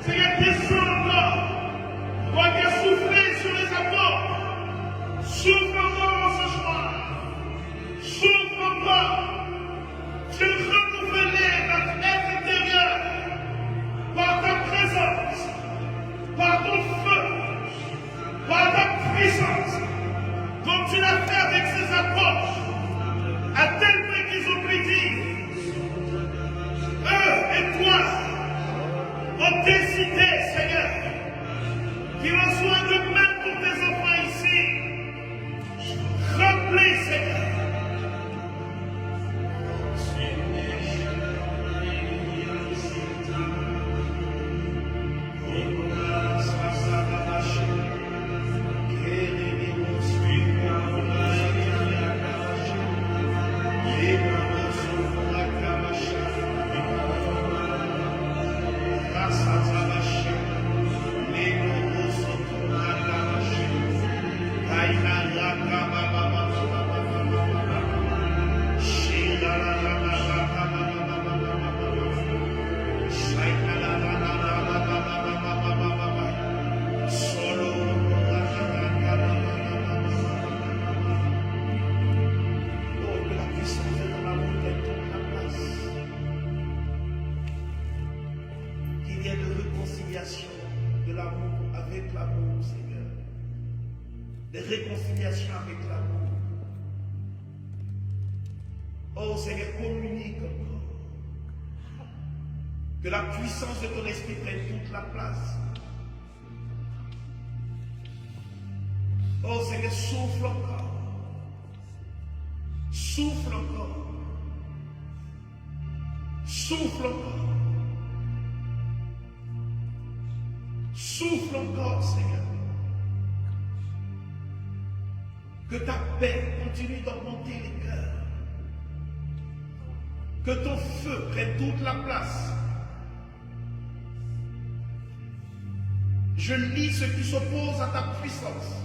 Seigneur, descends encore. Toi qui as soufflé sur de l'amour avec l'amour, Seigneur. Des réconciliations avec l'amour. Oh Seigneur, communique encore. Que la puissance de ton esprit prenne toute la place. Oh Seigneur, souffle encore. Souffle encore. Souffle encore. Souffle encore, Seigneur. Que ta paix continue d'augmenter les cœurs. Que ton feu prenne toute la place. Je lis ce qui s'oppose à ta puissance,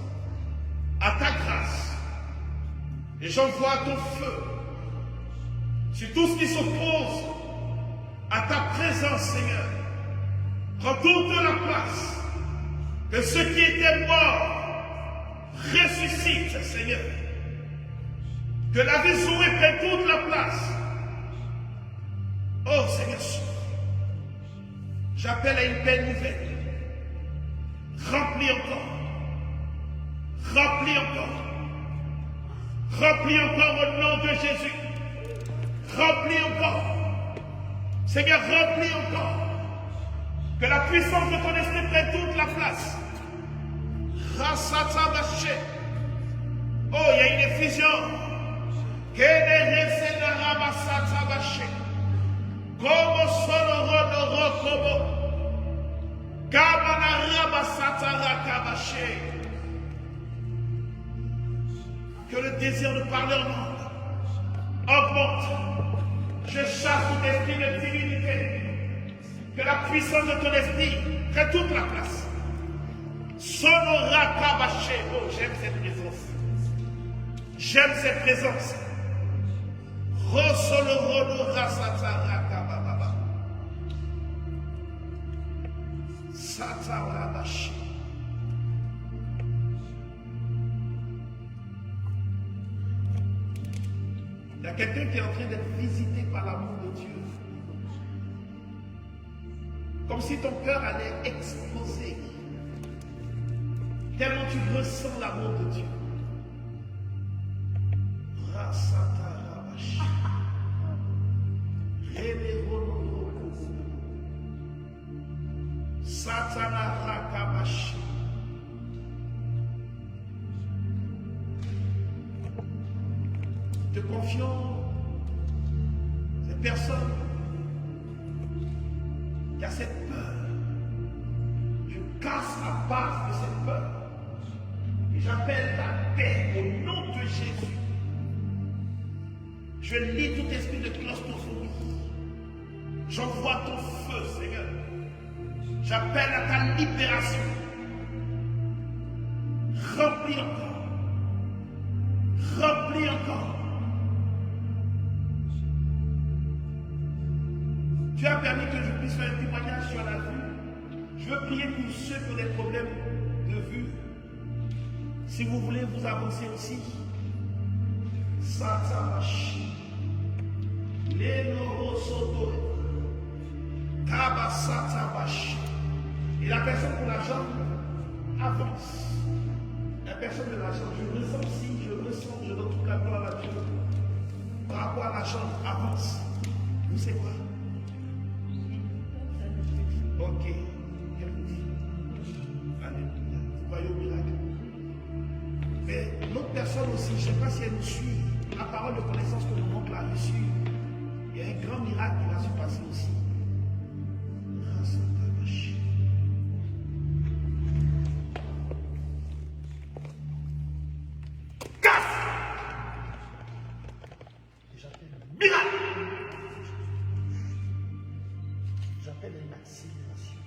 à ta grâce. Et j'envoie ton feu sur tout ce qui s'oppose à ta présence, Seigneur. Prends toute la place. Que ceux qui étaient morts ressuscitent, Seigneur. Que la vie souhaite prenne toute la place. Oh Seigneur, j'appelle à une paix nouvelle. Remplis encore. Remplis encore. Remplis encore au nom de Jésus. Remplis encore. Seigneur, remplis encore. Que la puissance de ton esprit prenne toute la place. Rassatabaché. Oh, il y a une effusion. Keneresenarabasatabaché. Como solorono rokobo. Kamanarabasatarakabashe. Que le désir de parler en langue augmente. Je chasse tout esprit de timidité. Que la puissance de ton esprit prenne toute la place. Sonorakabaché. Oh, j'aime cette présence. J'aime cette présence. Rosolorono rasatarakababa. Satarabaché. Il y a quelqu'un qui est en train d'être visité par l'amour de Dieu. Comme si ton cœur allait exploser. Tellement tu ressens l'amour de Dieu. Rasatarabaché. Satanarakabashi. Te confions cette personne qui a cette peur. Je casse la base de cette peur. Et j'appelle ta paix au nom de Jésus. Je lis tout esprit de claustrophobie. J'envoie ton feu, Seigneur. J'appelle à ta libération. Remplis encore. Remplis encore. Tu as permis que je puisse faire un témoignage sur la vue. Je veux prier pour ceux qui ont des problèmes de vue. Si vous voulez vous avancer aussi. Satamashi. Lénorosoto. Kabasatabashi. Et la personne pour la jambe avance. La personne de la jambe, je ressens aussi, je donne toute la gloire à Dieu. Par rapport à la jambe, avance. Vous savez quoi? Ok. Alléluia. Vous voyez au miracle. Mais l'autre personne aussi, je ne sais pas si elle nous suit. La parole de connaissance que mon oncle a reçue. Il y a un grand miracle qui va se passer aussi. J'appelle une accélération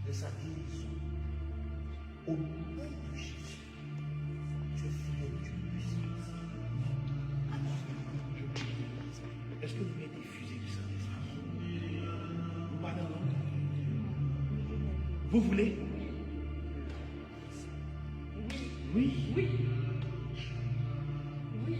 de sa guérison au nom de Jésus. Vous voulez? Oui. Oui. Oui.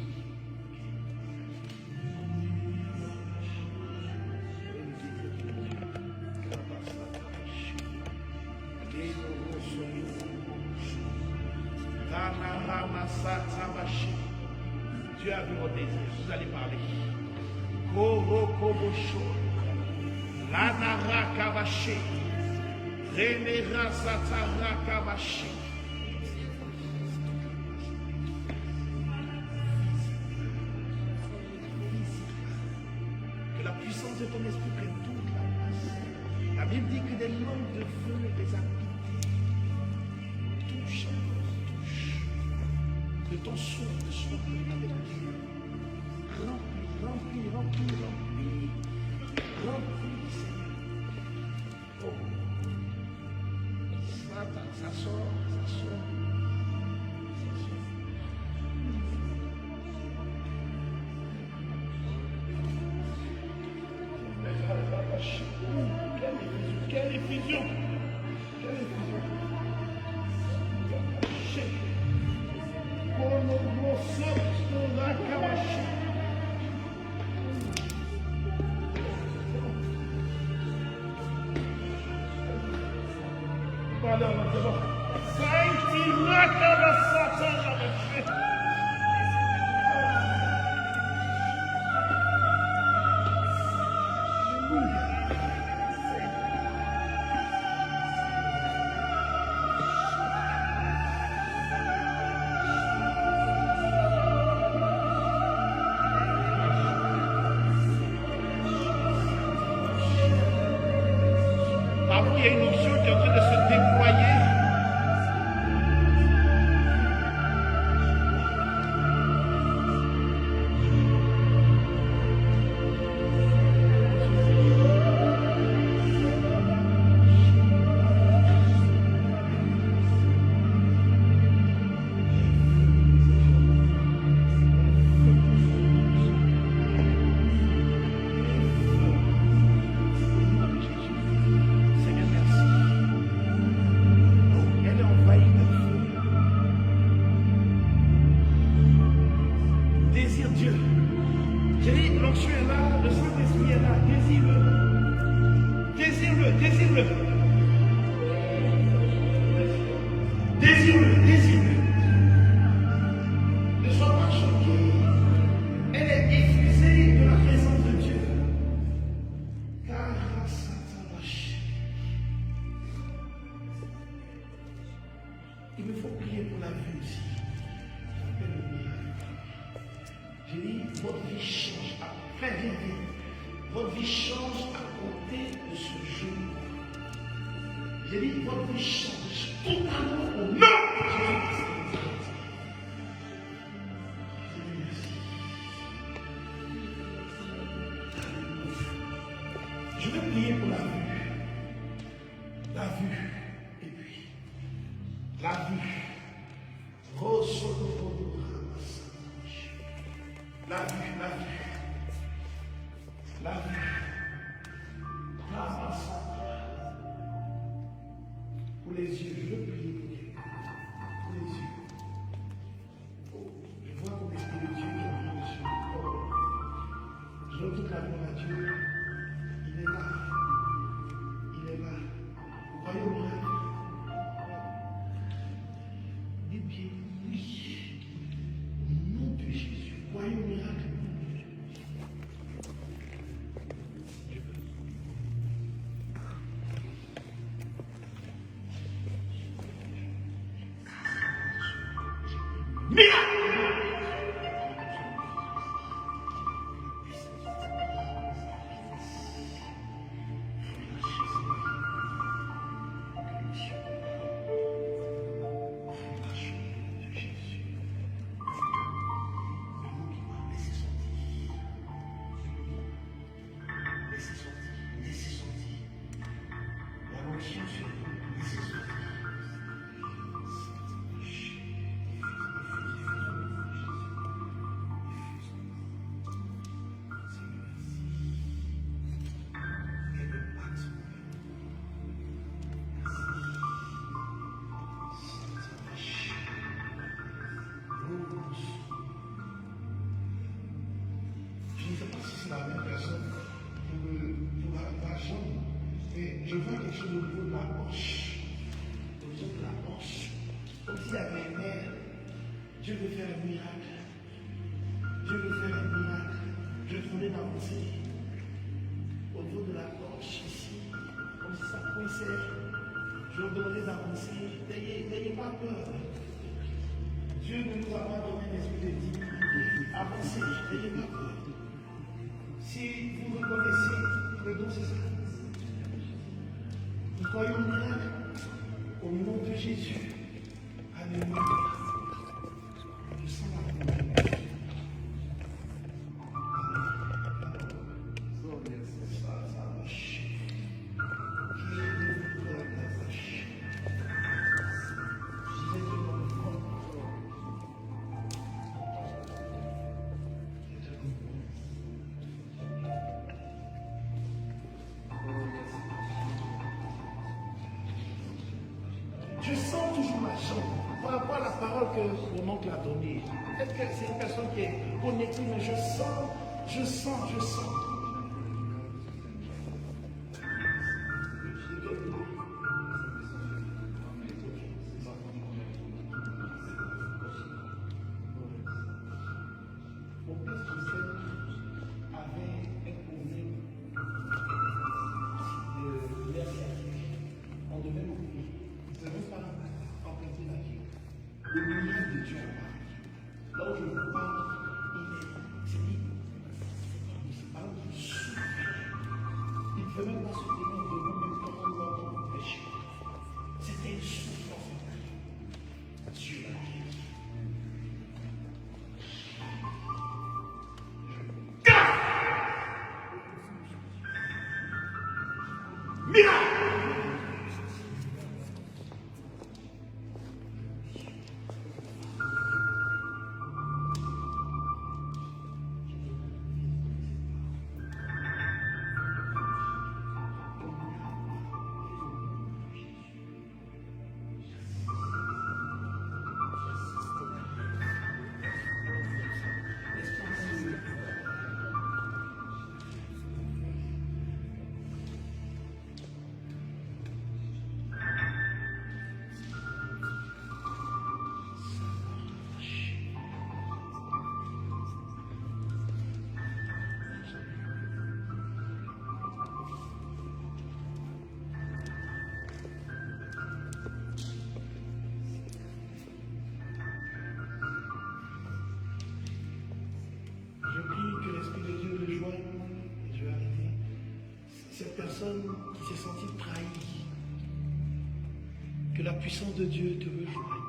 Dieu a vu vos désirs. Vous allez parler. Korokobosho. Lanara Kabashi. Renera Satara Kabashi. Que la puissance de ton esprit prenne toute la place. La Bible dit que des langues de feu les habitent. Touche, touche. Que ton souffle soit avec Dieu. Remplis, remplis, remplis, remplis. Remplis, Seigneur. Oh. Ça sort, ça sort. Quelle effusion! Quelle effusion! Parfois, il y a une option qui est en train de se déployer. Seigneur, merci. Elle est envahie de feu. Désire Dieu. J'ai dit, l'onction est là, le Saint-Esprit est là. Désire-le. Désire-le, désire-le. Désire-le, désire-le. Ne sois pas choqué. Elle est effusée de la présence de Dieu. Il me faut prier pour la vue aussi. J'appelle le miracle. J'ai dit, votre vie change. Après, viens. Votre vie change à compter de ce jour. J'ai dit, votre vie change totalement au nom de Jésus-Christ. Seigneur, merci. Je vais prier pour la vue. La vue. Et puis, la vue. Oh, la vue, la vue. La vue. Pour les yeux, je veux prier pour quelqu'un. Pour les yeux. Oh, je vois comme l'Esprit de Dieu qui vient dessus. Oh. Je donne toute la gloire à Dieu. Il est là. Il est là. Vous croyez au miracle? Dites bien oui. Au nom de Jésus. Vous croyez au miracle? au niveau de la hanche. Au niveau de la hanche. Comme s'il y avait un nerf. Dieu veut faire un miracle. Dieu veut faire un miracle. Je demandais d'avancer. Au niveau de la gorge ici. Comme si ça coinçait. Je vous demandais d'avancer. N'ayez pas peur. Dieu ne nous a pas donné un esprit de timidité. Avancez, n'ayez pas peur. Si vous reconnaissez le don, c'est ça. Nous croyons au miracle. Au nom de Jésus. Alléluia. Je sens la confiance. Je sens toujours ma jambe par rapport à la parole que mon oncle a donnée. Peut-être que c'est une personne qui est connectée, mais je sens. Mon père Joseph avait un problème de nerf sciatique. On devait l'oublier. Il ne savait pas emprunter la vie. Le miracle de Dieu en parle. Là où je vous parle, c'est libre. Il parle de souffrir. Il ne fait même pas souffrir de nous, même quand on doit nous pécher. C'était une souffrance. Dieu l'a guéri. Miracle! Je prie que l'Esprit de Dieu le joigne, et je vais arrêter, cette personne qui s'est sentie trahie, que la puissance de Dieu te rejoigne.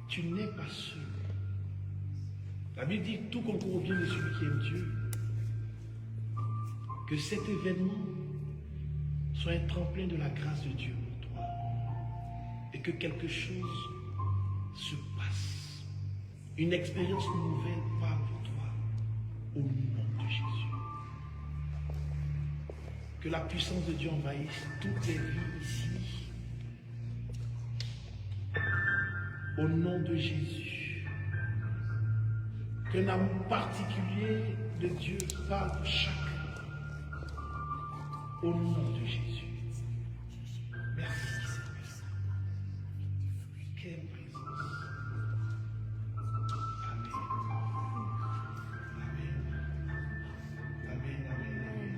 Tu n'es pas seul. La Bible dit tout concourt au bien de celui qui aime Dieu. Que cet événement soit un tremplin de la grâce de Dieu pour toi. Et que quelque chose se passe. Une expérience nouvelle parle pour toi. Au nom de Jésus. Que la puissance de Dieu envahisse toutes les vies ici. Au nom de Jésus. Qu'un amour particulier de Dieu parle pour chacun. Au nom de Jésus. Merci Seigneur. Quelle présence. Amen. Amen. Amen. Amen.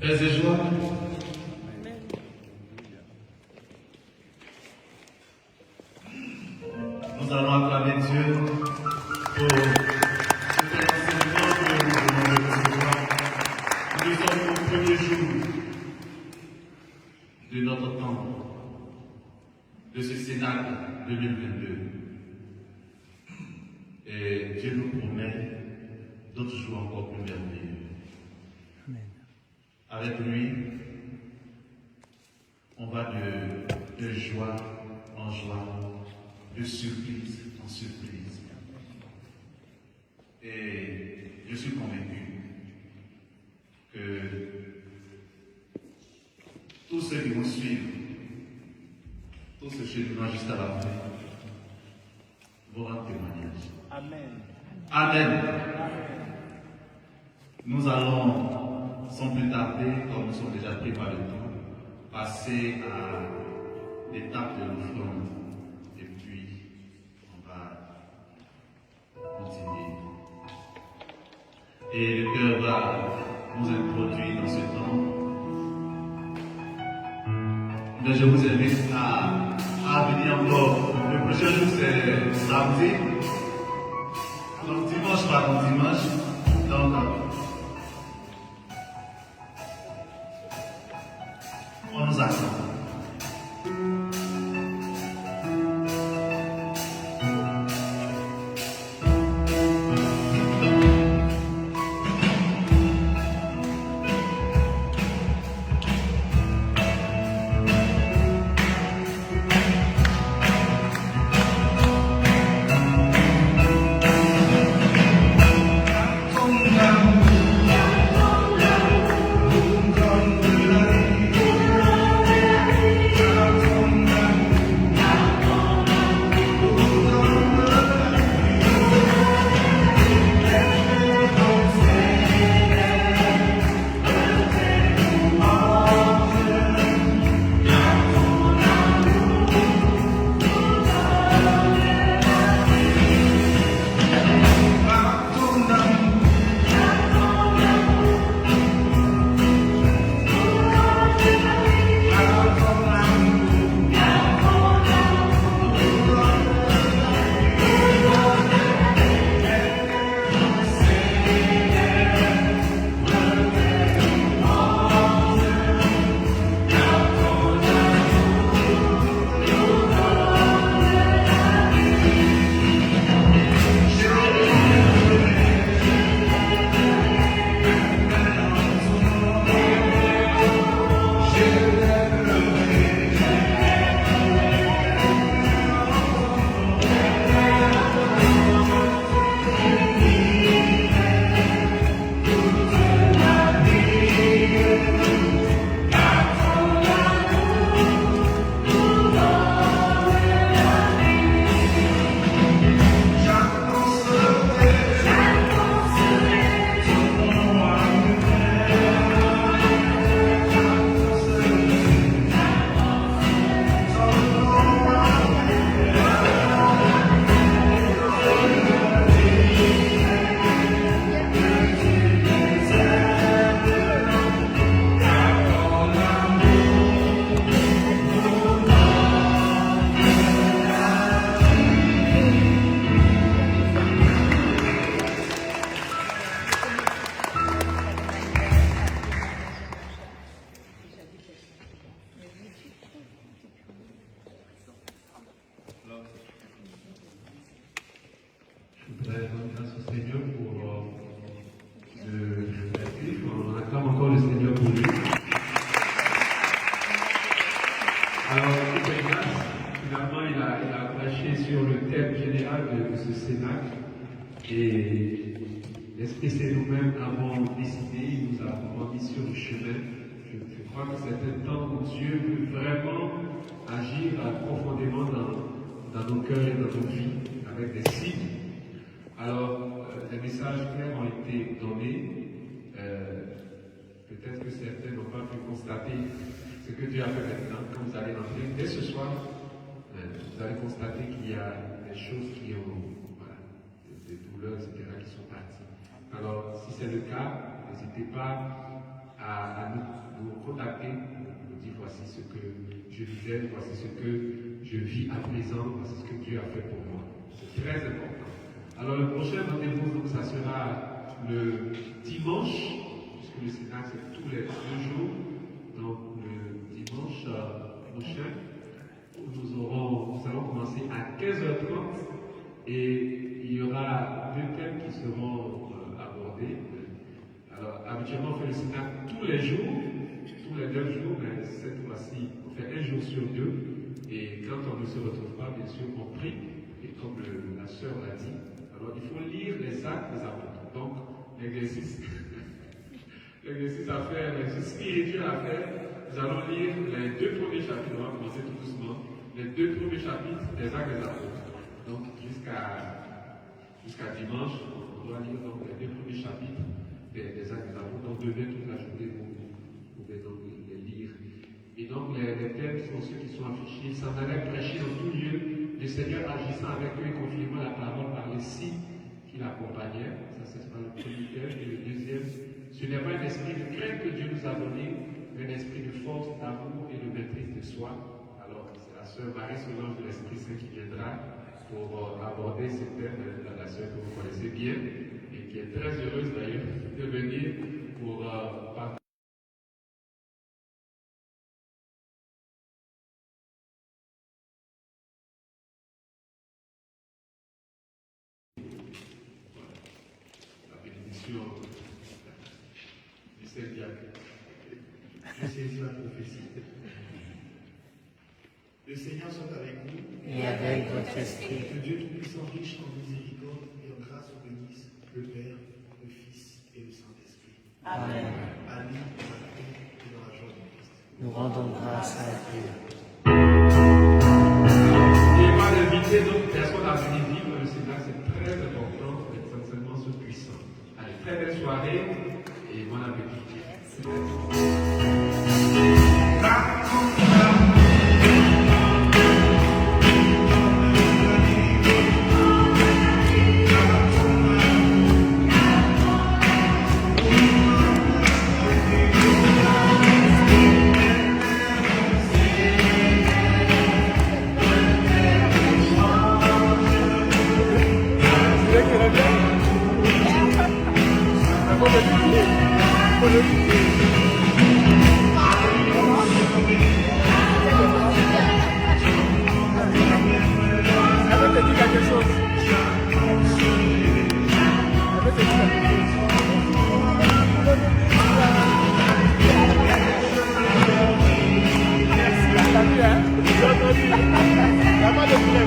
Frères et joie, nous allons acclamer Dieu pour cet enseignement que nous venons de recevoir. Nous sommes au premier jour de notre temps, de ce Cénacle 2022. Et Dieu nous promet d'autres jours encore plus merveilleux. Amen. Avec lui, on va de joie en joie, de surprise en surprise. Et je suis convaincu que tous ceux qui vont suivre, tous ceux chemins juste à la fin, vont rendre témoignage. Amen. Amen. Nous allons, sans plus tarder, comme nous sommes déjà pris par le temps, passer à l'étape de l'offrande. Et puis, on va continuer. Et le cœur va nous introduire dans ce temps. Mais je vous invite à venir encore. Le prochain jour, c'est samedi. Donc dimanche, pardon, dimanche. Donc, on nous attend. Je voudrais rendre grâce au Seigneur pour le cuivre. On acclame encore le Seigneur pour lui. Alors, finalement, il a prêché sur le thème général de ce Cénacle. Et l'Esprit Saint nous-mêmes avons décidé, il nous a mis sur le chemin. Je crois que c'est un temps où Dieu veut vraiment agir profondément dans nos cœurs et dans nos vies, avec des signes. Alors, les messages clairs ont été donnés. Peut-être que certains n'ont pas pu constater ce que Dieu a fait maintenant. Quand vous allez rentrer, dès ce soir, vous allez constater qu'il y a des choses qui ont, des douleurs, etc., qui sont parties. Alors, si c'est le cas, n'hésitez pas à à nous contacter, nous dire voici ce que je vivais, voici ce que je vis à présent, voici ce que Dieu a fait pour moi. C'est très important. Alors le prochain rendez-vous, donc, ça sera le dimanche, puisque le Sénat c'est tous les 2 jours, donc le dimanche prochain, où nous allons commencer à 15h30 et il y aura 2 thèmes qui seront abordés. Alors habituellement on fait le Sénat tous les jours, tous les 9 jours, mais cette fois-ci on fait 1 jour sur 2 et quand on ne se retrouve pas, bien sûr on prie et comme la sœur l'a dit, alors il faut lire les actes des apôtres. Donc l'exercice à faire, l'exercice spirituel à faire, nous allons lire les 2 premiers chapitres, on va commencer tout doucement, les 2 premiers chapitres des actes des apôtres. Donc jusqu'à dimanche, on doit lire donc les 2 premiers chapitres des actes des apôtres. Donc demain toute la journée, vous pouvez donc les lire. Et donc les thèmes sont ceux qui sont affichés. S'en allait prêcher dans tout lieu, le Seigneur agissant avec eux et confirmant la parole par les signes qui l'accompagnaient. Ça c'est le premier thème. Et le deuxième, ce n'est pas un esprit de crainte que Dieu nous a donné, mais un esprit de force, d'amour et de maîtrise de soi. Alors c'est la sœur Marie-Solange de l'Esprit Saint qui viendra pour aborder ce thème, la sœur que vous connaissez bien et qui est très heureuse d'ailleurs de venir pour partager. La bénédiction du Seigneur. Je saisis la prophétie. Le Seigneur soit avec vous. Et avec votre esprit. Que Dieu Tout-Puissant, riche en miséricorde et en grâce, vous bénisse, le Père, le Fils et le Saint-Esprit. Amen. À lui, dans la paix et dans la joie du Christ. Nous rendons grâce à Dieu. Et pas d'inviter d'autres personnes à venir vivre le Sénat, c'est très important d'être sincèrement ce puissant. Allez, très belle soirée et bon appétit.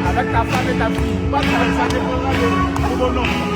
Avec ta femme et ta fille, pas de ça dépendra de ton nom.